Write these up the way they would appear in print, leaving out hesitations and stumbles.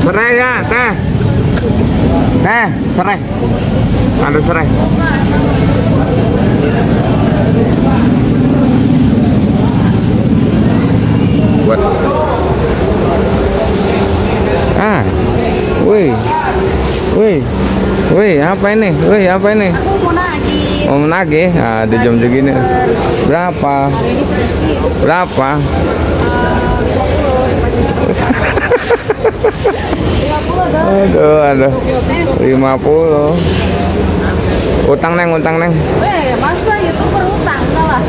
Serai ya, teh. Teh, serai. Ada serai. Buat. Wih. Wih. Wih, apa ini? Wih, apa ini? Aku mau nagih. Mau menagih? Ah, di jam segini. Berapa? Ini sedikit. Berapa? 50 Aduh. 50. Utang neng. Masa YouTuber utang lah.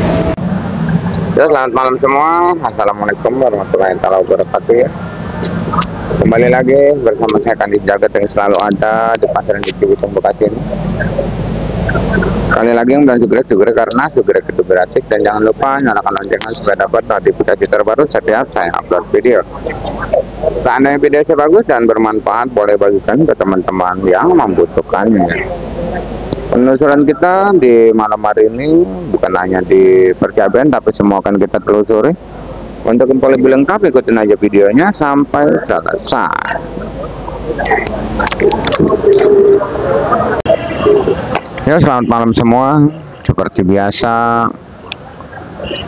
Ya, selamat malam semua. Assalamualaikum warahmatullahi wabarakatuh ya. Kembali lagi bersama saya Kandi Jagat yang selalu ada di pasaran di Cibitung Bekasi ini. Kali lagi yang bilang sugrek karena sugrek itu berasik, dan jangan lupa nyalakan loncengnya supaya dapat notifikasi terbaru setiap saya upload video. Seandainya video saya bagus dan bermanfaat, boleh bagikan ke teman-teman yang membutuhkannya. Penelusuran kita di malam hari ini bukan hanya di Percaben, tapi semua akan kita telusuri. Untuk info lebih lengkap, ikutin aja videonya sampai selesai. Ya, selamat malam semua. Seperti biasa,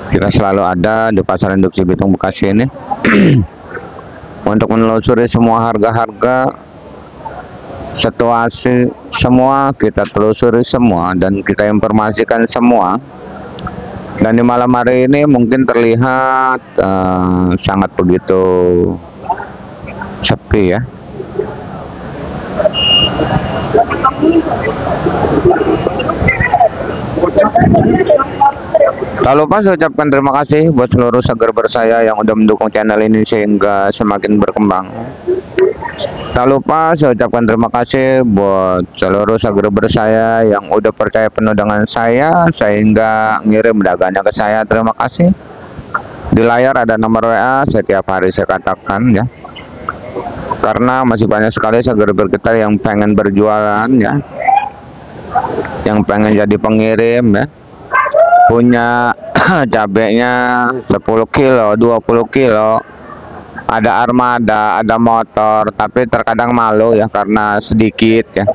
kita selalu ada di pasar induk Cibitung Bekasi ini untuk menelusuri semua harga-harga, situasi semua kita telusuri semua dan kita informasikan semua. Dan di malam hari ini mungkin terlihat sangat begitu sepi ya. Tak lupa saya ucapkan terima kasih buat seluruh subscriber saya yang udah mendukung channel ini sehingga semakin berkembang. Tak lupa saya ucapkan terima kasih buat seluruh subscriber saya yang udah percaya penuh dengan saya sehingga ngirim dagangannya ke saya. Terima kasih. Di layar ada nomor WA, setiap hari saya katakan ya. Karena masih banyak sekali subscriber kita yang pengen berjualan ya, yang pengen jadi pengirim ya, punya cabenya 10 kilo 20 kilo, ada armada, ada motor, tapi terkadang malu ya karena sedikit ya.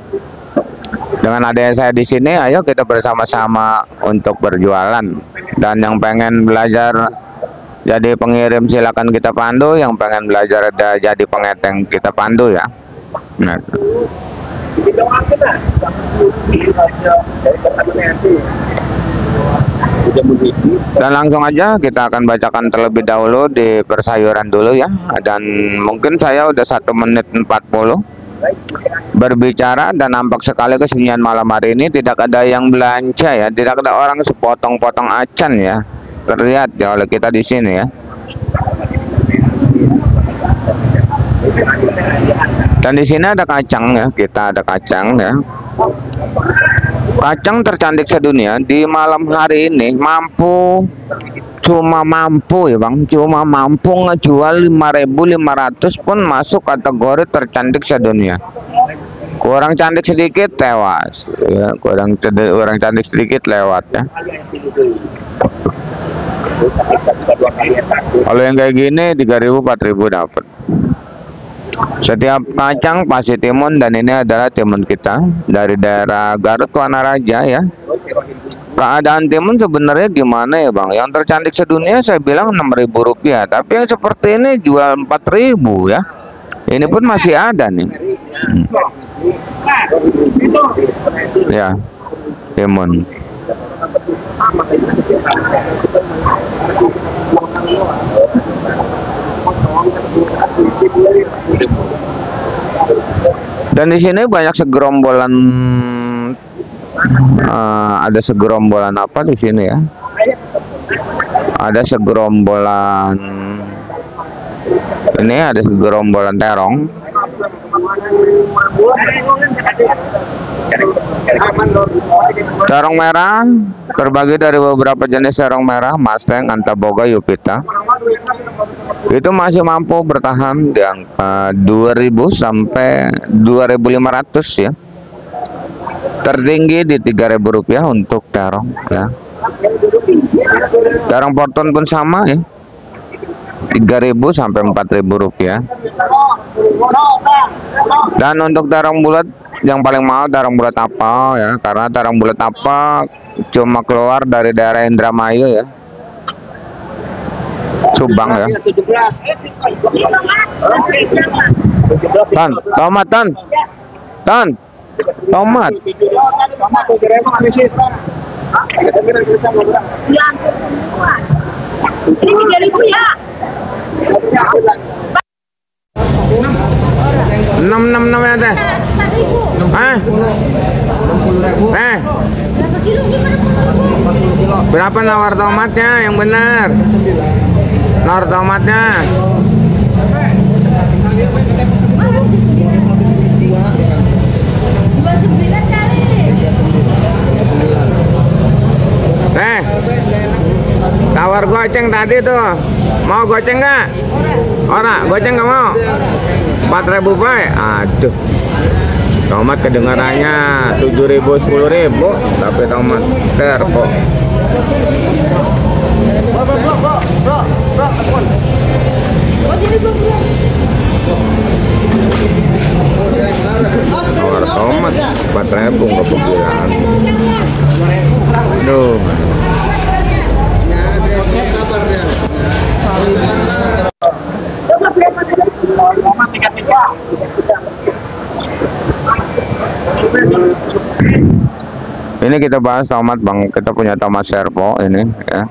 Dengan adanya saya di sini, ayo kita bersama-sama untuk berjualan. Dan yang pengen belajar jadi pengirim silakan kita pandu, yang pengen belajar jadi pengeteng kita pandu ya. Nah. Dan langsung aja kita akan bacakan terlebih dahulu di persayuran dulu ya. Dan mungkin saya udah 1 menit 40 berbicara dan nampak sekali kesunyian malam hari ini. Tidak ada yang belanja ya, tidak ada orang sepotong-potong acan ya, terlihat ya oleh kita di sini ya. Dan di sini ada kacang ya, kita ada kacang ya. Kacang tercantik sedunia di malam hari ini cuma mampu ya bang, cuma mampu ngejual 5.500 pun masuk kategori tercantik sedunia. Kurang cantik sedikit tewas ya, kurang cantik sedikit lewat ya. Kalau yang kayak gini 3.000 4.000 dapat. Setiap kacang pasti timun, dan ini adalah timun kita dari daerah Garut Wanaraja ya. Keadaan timun sebenarnya gimana ya bang? Yang tercantik sedunia saya bilang 6.000 rupiah, tapi yang seperti ini jual 4.000 ya. Ini pun masih ada nih. Ya, timun. Dan di sini banyak segerombolan, ada segerombolan apa di sini ya? Ada segerombolan, ini ada segerombolan terong. Terong merah terbagi dari beberapa jenis terong merah, Mustang, Antaboga, Yupita. Itu masih mampu bertahan di angka 2.000 sampai 2.500 ya. Tertinggi di 3.000 rupiah untuk terong ya. Terong porton pun sama ya, 3.000 sampai 4.000 rupiah. Dan untuk terong bulat yang paling mahal terong bulat apa ya, karena terong bulat apa cuma keluar dari daerah Indramayu ya, Subang ya. Tomat tomat. Ini 3.000 ya. 666 ya teh. 4.000. Berapa kilo gimana? Berapa nawar tomatnya yang benar? Nawar tomatnya. Tawar goceng tadi tuh. Mau goceng nggak? Ora, goceng nggak mau? 4.000 baik. Aduh. Tomat kedengarannya 7.000 10.000, tapi tomat terpo. Tawar tomat 4.000 nggak penggilaan. Aduh. Ini kita bahas tomat bang, kita punya tomat serpo ini ya.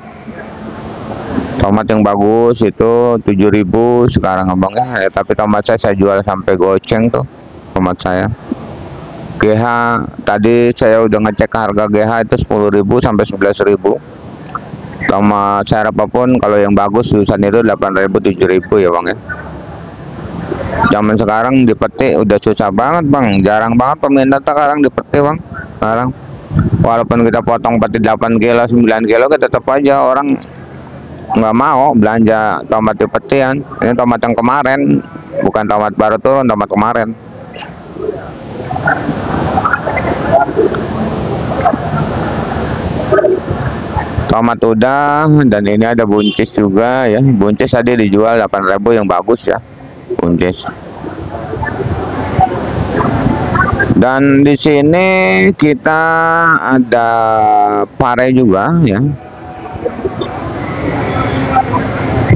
Tomat yang bagus itu 7.000 sekarang abang ya, tapi tomat saya jual sampai goceng tuh tomat saya. GH tadi saya udah ngecek harga GH itu 10.000 sampai 11.000. Tomat serap apapun kalau yang bagus jurusan itu 8.000 7.000 ya bang ya. Zaman sekarang dipetik udah susah banget bang, jarang banget peminat sekarang dipetik bang. Sekarang walaupun kita potong peti 8 kilo 9 kilo tetap aja orang nggak mau belanja tomat dipetian. Ini tomat yang kemarin, bukan tomat baru turun, tomat kemarin. Tomat udah, dan ini ada buncis juga ya. Buncis tadi dijual 8.000 yang bagus ya, buncis. Dan di sini kita ada pare juga ya.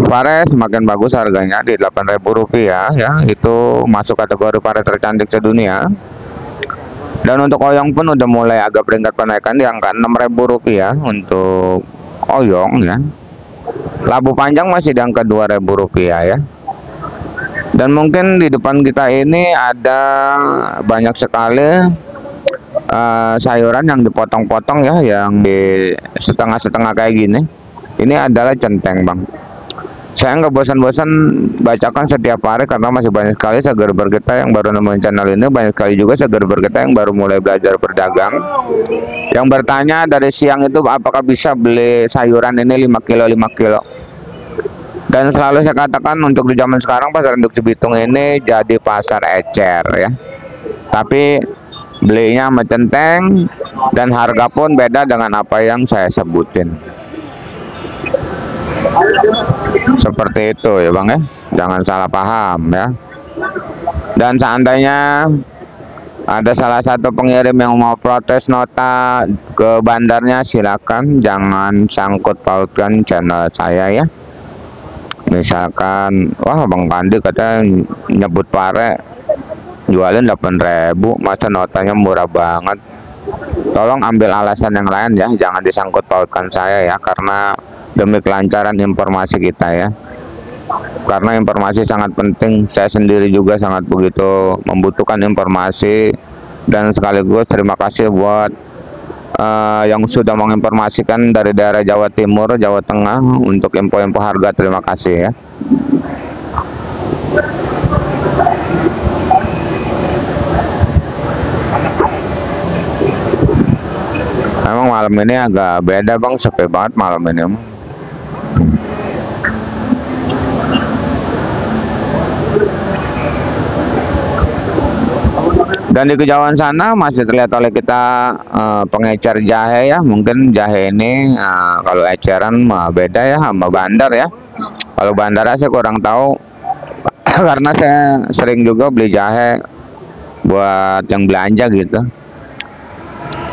Pare semakin bagus harganya di 8.000 rupiah ya. Itu masuk kategori pare tercantik sedunia. Dan untuk oyong pun udah mulai agak peringkat penaikan di angka 6.000 rupiah untuk oyong ya. Labu panjang masih di angka 2.000 rupiah ya. Dan mungkin di depan kita ini ada banyak sekali sayuran yang dipotong-potong ya, yang di setengah-setengah kayak gini. Ini adalah centeng bang. Saya nggak bosan-bosan bacakan setiap hari karena masih banyak sekali seger-ber kita yang baru nemuin channel ini, banyak sekali juga seger-ber kita yang baru mulai belajar berdagang, yang bertanya dari siang itu apakah bisa beli sayuran ini 5 kilo 5 kilo. Dan selalu saya katakan untuk di zaman sekarang pasar induk Cibitung ini jadi pasar ecer ya. Tapi belinya sama centeng dan harga pun beda dengan apa yang saya sebutin. Seperti itu ya bang ya, jangan salah paham ya. Dan seandainya ada salah satu pengirim yang mau protes nota ke bandarnya, silakan jangan sangkut pautkan channel saya ya. Misalkan wah bang Pandi katanya nyebut pare jualin 8.000, masa notanya murah banget. Tolong ambil alasan yang lain ya, jangan disangkut pautkan saya ya, karena demi kelancaran informasi kita ya. Karena informasi sangat penting, saya sendiri juga sangat begitu membutuhkan informasi. Dan sekaligus terima kasih buat yang sudah menginformasikan dari daerah Jawa Timur, Jawa Tengah untuk info-info harga. Terima kasih ya. Emang malam ini agak beda bang, sepi banget malam ini. Dan di kejauhan sana masih terlihat oleh kita pengecer jahe ya. Mungkin jahe ini kalau eceran beda ya sama bandar ya. Kalau bandara saya kurang tahu karena saya sering juga beli jahe buat yang belanja gitu.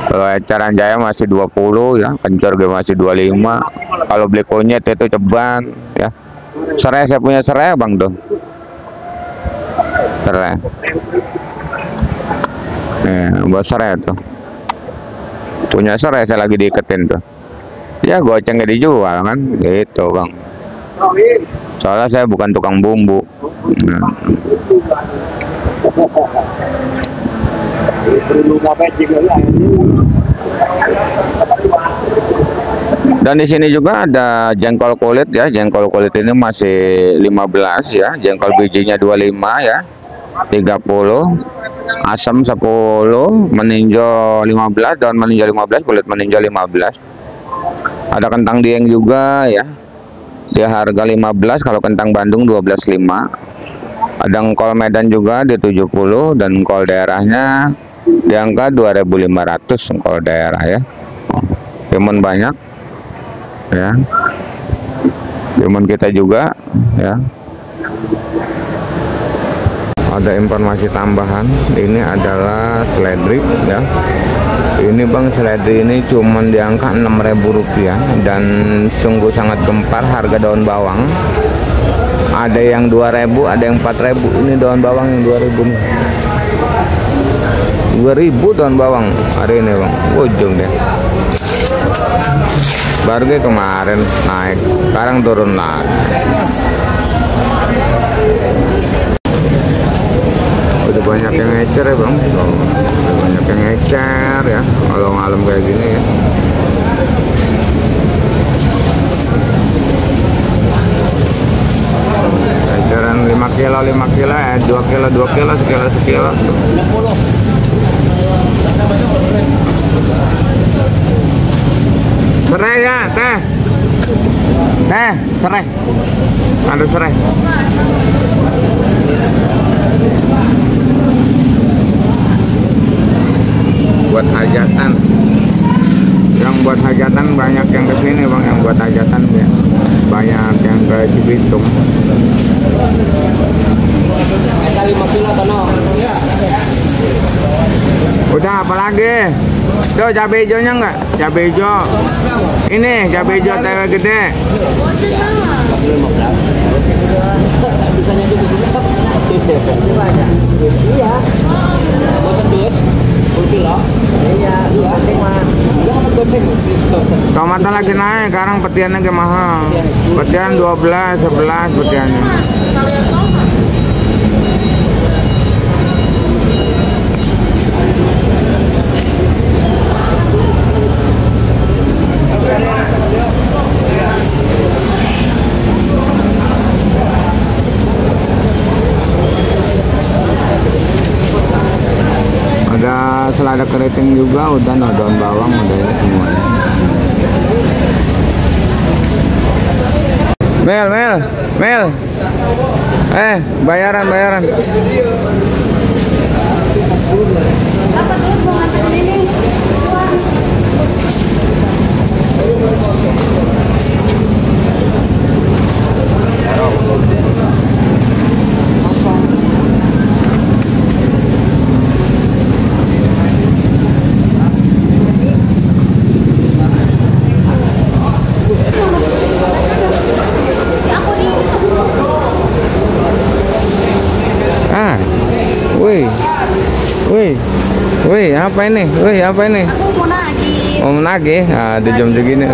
Kalau eceran jahe masih 20 ya, kencur juga masih 25. Kalau beli kunyit itu ceban ya. Serai, saya punya serai bang tuh. Serai. Buat serai tuh. Punya serai saya lagi diiketin tuh. Ya gocengnya dijual kan, gitu bang. Soalnya saya bukan tukang bumbu. Nah. Dan di sini juga ada jengkol kulit ya. Jengkol kulit ini masih 15 ya. Jengkol bijinya 25 ya. 30. Asam 10, meninjau 15, daun meninjau 15, kulit meninjau 15. Ada kentang dieng juga ya. Dia harga 15, kalau kentang Bandung 12,5. Ada engkol Medan juga di 70 dan engkol daerahnya di angka 2.500 engkol daerah ya. Timun banyak ya. Timun kita juga ya. Ada informasi tambahan, ini adalah seledri ya. Ini bang, seledri ini cuman di angka Rp6.000 dan sungguh sangat gempar harga daun bawang. Ada yang 2.000, ada yang 4.000. Ini daun bawang yang 2.000 nih. 2.000 daun bawang hari ini bang, ujung deh. Barge kemarin naik, sekarang turun lagi. Udah banyak yang ecer ya bang, udah banyak yang ecer ya kalau malam kayak gini ya. Eceran 5 kilo ya, 2 kilo, sekilo. Serai ya, teh, serai, ada serai. Buat hajatan, yang buat hajatan banyak yang kesini bang, yang buat hajatan ya banyak yang ke Cibitung. 5 kilo tono. Udah apa lagi? Tuh cabai hijaunya enggak? Cabai hijau. Ini cabai hijau tewe gede. Bisanya juga tetap. Iya. Bosan duit. 10 kilo. Iya, penting mah. Tomatnya lagi naik, sekarang petiannya ke mahal. Petian 12, 11 petiannya. Ada selada keriting juga, udah daun bawang udah ini semuanya. Mel, bayaran. Wih, apa ini? Aku mau nagih. Mau menagih? Nah, di jam segini.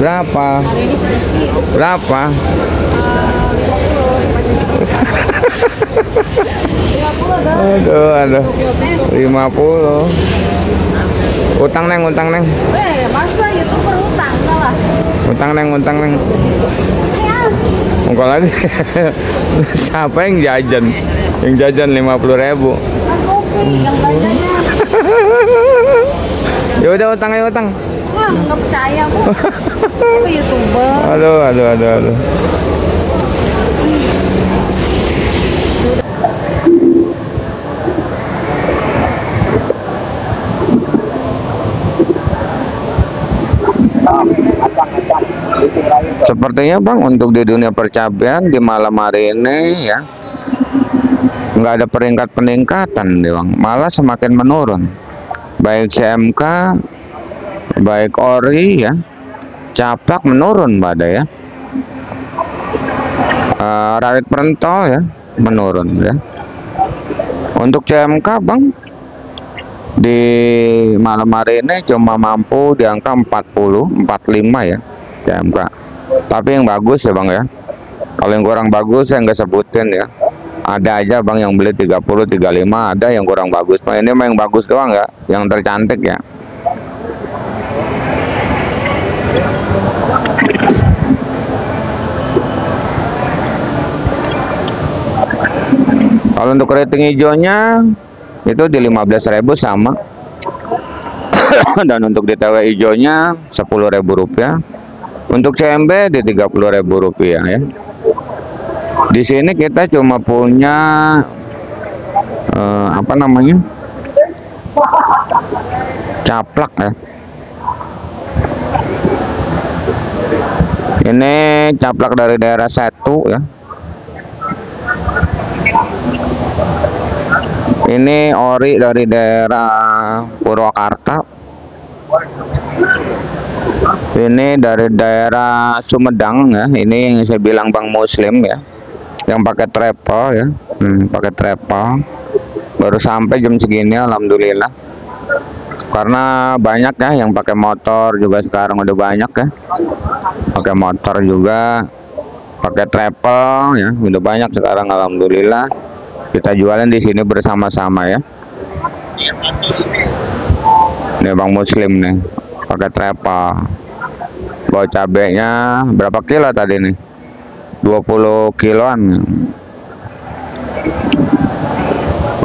Berapa? Hari ini sedikit. Berapa? 50 dong. Aduh. 50. Utang neng. Masa YouTuber utang lah. Utang neng. Ya. Engkau lagi. Siapa yang jajan? Yang jajan 50.000. Aku yang belanjanya. Ya udah utang. Wah, nggak percaya aku. Aku YouTuber. Aduh. Sepertinya bang, untuk di dunia percabean di malam hari ini ya, nggak ada peningkatan nih bang, malah semakin menurun. Baik CMK, baik ori ya, caplak menurun pada ya. Rawit perentol ya menurun ya. Untuk CMK bang, di malam hari ini cuma mampu di angka 40, 45 ya CMK. Tapi yang bagus ya bang ya. Kalau yang kurang bagus saya nggak sebutin ya. Ada aja bang yang beli 30, 35, ada yang kurang bagus. Nah, ini mah yang bagus doang ya, yang tercantik ya. Kalau untuk keriting hijaunya itu di 15.000 sama. Dan untuk di TW hijaunya 10.000 rupiah. Untuk CMB di 30.000 rupiah ya. Di sini kita cuma punya apa namanya, caplak ya. Ini caplak dari daerah satu ya. Ini ori dari daerah Purwakarta. Ini dari daerah Sumedang ya. Ini yang saya bilang Bang Muslim ya, yang pakai travel ya. Pakai travel. Baru sampai jam segini alhamdulillah. Karena banyak ya yang pakai motor juga, sekarang udah banyak ya. Pakai motor juga, pakai travel ya, udah banyak sekarang alhamdulillah. Kita jualan di sini bersama-sama ya. Ini Bang Muslim nih, pakai travel. Bawa cabenya berapa kilo tadi nih? 20 kiloan.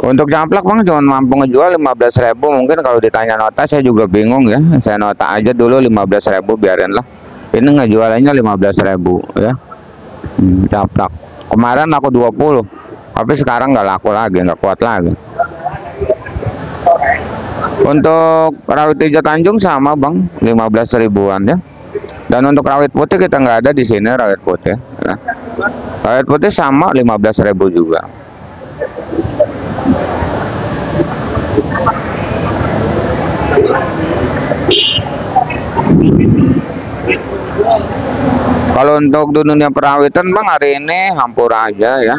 Untuk caplak bang cuma mampu ngejual 15.000. Mungkin kalau ditanya nota saya juga bingung ya. Saya nota aja dulu 15.000, biarin lah. Ini ngejualannya 15.000 ya. Caplak. Kemarin aku 20, tapi sekarang nggak laku lagi, nggak kuat lagi. Untuk rawit hijau Tanjung sama bang, 15 ribuan ya. Dan untuk rawit putih kita nggak ada di sini, rawit putih ya. Rawit putih sama 15.000 juga. Kalau untuk dunia perawitan bang, hari ini hampur aja ya.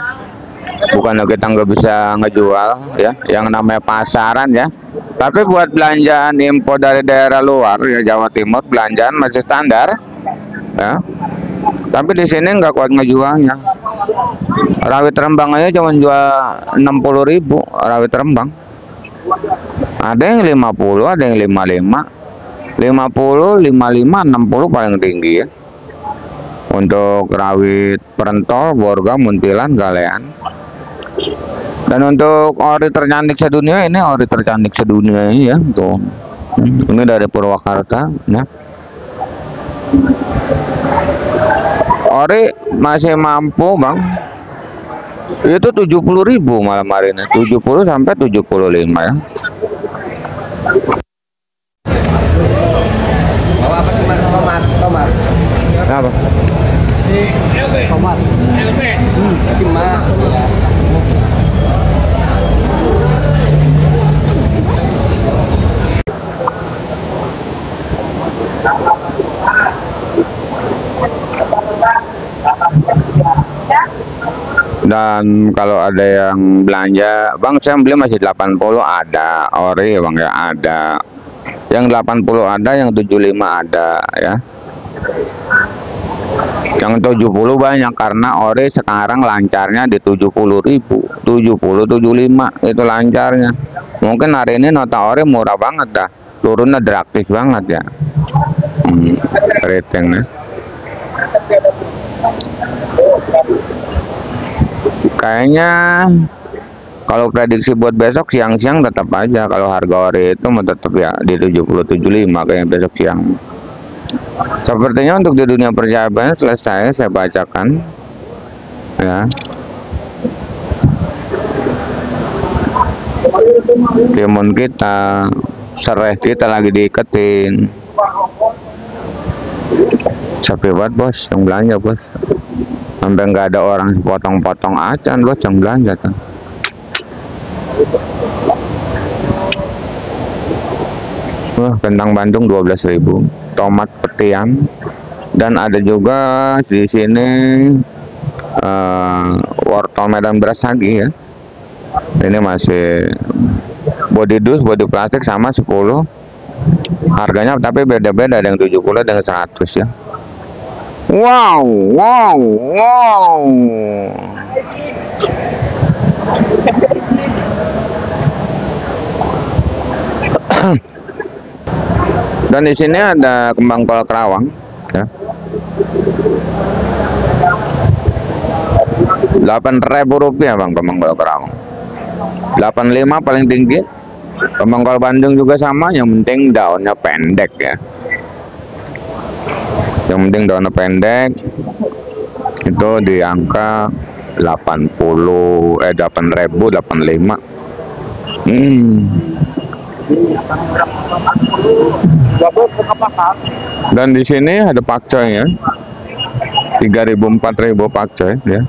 Bukannya kita nggak bisa ngejual ya, yang namanya pasaran ya. Tapi buat belanjaan impor dari daerah luar ya, Jawa Timur, belanjaan masih standar ya. Tapi di sini nggak kuat ngejualnya. Rawit Rembang aja cuma jual 60.000 rawit Rembang. Ada yang 50, ada yang 55. 50, 55, 60 paling tinggi ya. Untuk rawit Perentol, Borga, Muntilan, Galean. Dan untuk ori tercantik sedunia, ini ori tercantik sedunia ini ya, tuh. Ini dari Purwakarta ya. Ori masih mampu bang, itu 70.000 malam hari ini, 70 sampai 75 ya. Bawa apa teman? Tomat. Apa? Tomat. Masih mah. Dan kalau ada yang belanja, bang saya beli masih 80, ada ori bang ya, ada yang 80, ada yang 75, ada ya. Yang 70 banyak karena ori sekarang lancarnya di 70.000, 70, 75 itu lancarnya. Mungkin hari ini nota ori murah banget dah, turunnya drastis banget ya. Ratingnya. Kayaknya kalau prediksi buat besok siang-siang tetap aja kalau harga ori itu mau tetap ya di 70-75 kayaknya besok siang. Sepertinya untuk di dunia persahabatan selesai saya bacakan ya. Timun kita, serai kita lagi diiketin. Sepi banget bos yang belanja bos. Sampai nggak ada orang potong-potong acan bos yang belanja tuh. Wah, kentang Bandung 12.000, tomat petian, dan ada juga di sini wortel Medan beras lagi ya. Ini masih body dus, body plastik sama 10. Harganya tapi beda-beda, ada yang 70, ada yang 100 ya. Wow, wow, wow. Dan di sini ada kembang kol kerawang ya. 8.000 rupiah bang, kembang kol kerawang. 85 paling tinggi. Kembang kol Bandung juga sama, yang penting daunnya pendek ya. Yang penting daunnya pendek. Itu di angka 8.000, 85. Dan di sini ada pakcoy ya. 3.000, 4.000 pakcoy ya.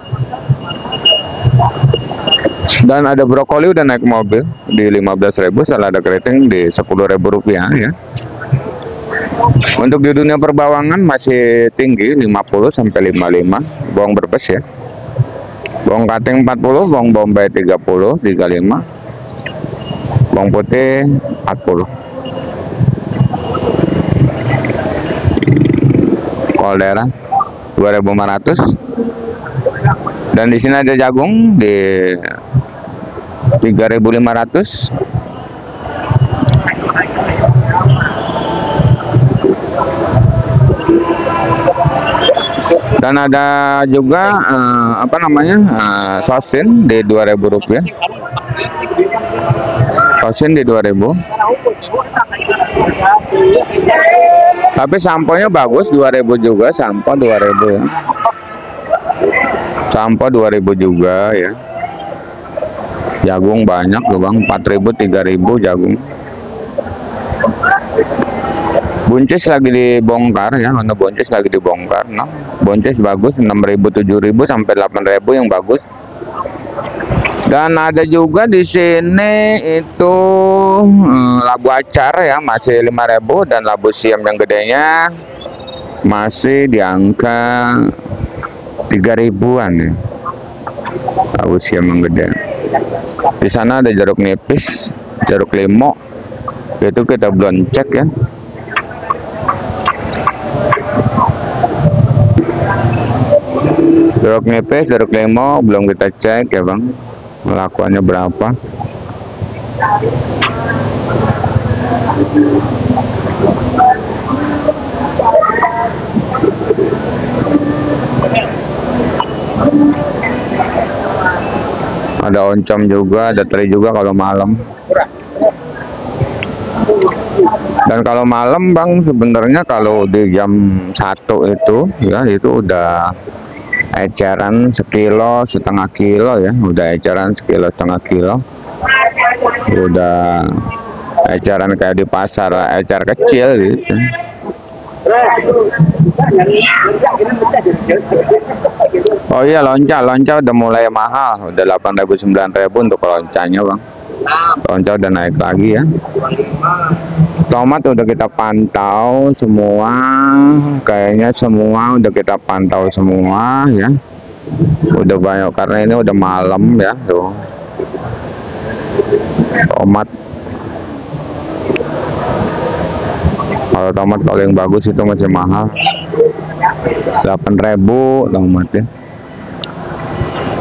Dan ada brokoli udah naik mobil di 15.000, selada keriting di 10.000 rupiah ya. Untuk di dunia perbawangan masih tinggi 50 sampai 55, bawang berbes ya. Bawang kating 40, bawang bombay 30, 35. Bawang putih 40. Kol daerah 2.500. Dan di sini ada jagung di 3.500. Dan ada juga sosin di 2.000 rupiah. Sosin di 2.000. Tapi samponya bagus, 2.000 juga, sampo 2.000 ya. Sampo 2.000 juga ya. Jagung banyak tuh bang, 4.000, 3.000 jagung. Buncis lagi dibongkar ya, untuk buncis lagi dibongkar. Nah, buncis bagus 6.000, 7.000 sampai 8.000 yang bagus. Dan ada juga di sini itu labu acar ya, masih 5.000, dan labu siam yang gedenya masih di angka 3.000-an ya. Labu siam yang gede. Di sana ada jeruk nipis, jeruk limau. Itu kita belum cek ya. Jeruk nipis, jeruk limau belum kita cek ya bang, lakuannya berapa. Ada oncom juga, ada teri juga kalau malam. Dan kalau malam bang, sebenarnya kalau di jam 1 itu ya, itu udah eceran 1,5 kilo ya, udah eceran 1,5 kilo, udah eceran kayak di pasar, ecer kecil gitu. Oh iya, lonca udah mulai mahal, udah 8.000, 9.000 untuk loncanya bang. Lonca udah naik lagi ya. Tomat udah kita pantau semua, kayaknya semua udah kita pantau semua ya. Udah banyak karena ini udah malam ya tuh. Tomat, kalau tomat kalau yang bagus itu masih mahal, 8.000 tomat ya.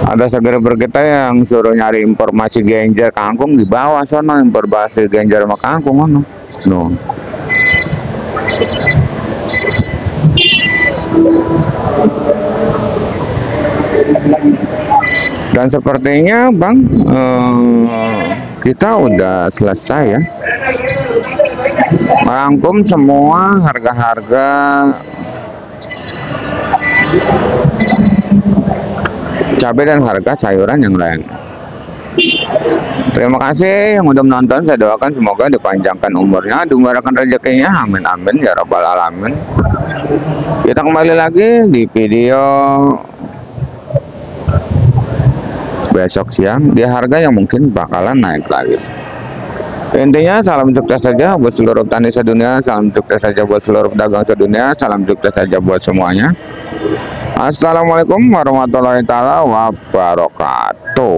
Ada seger kita yang suruh nyari informasi genjer kangkung di bawah sana, informasi genjer sama kangkung mana? No. Dan sepertinya bang, kita udah selesai ya, merangkum semua harga-harga cabai dan harga sayuran yang lain. Terima kasih yang udah menonton. Saya doakan semoga dipanjangkan umurnya, dimurahkan rezekinya, amin amin ya rabbal alamin. Kita kembali lagi di video besok siang di harga yang mungkin bakalan naik lagi. Intinya salam sukses saja buat seluruh petani sedunia, salam sukses saja buat seluruh pedagang sedunia, salam sukses saja buat semuanya. Assalamualaikum warahmatullahi wabarakatuh.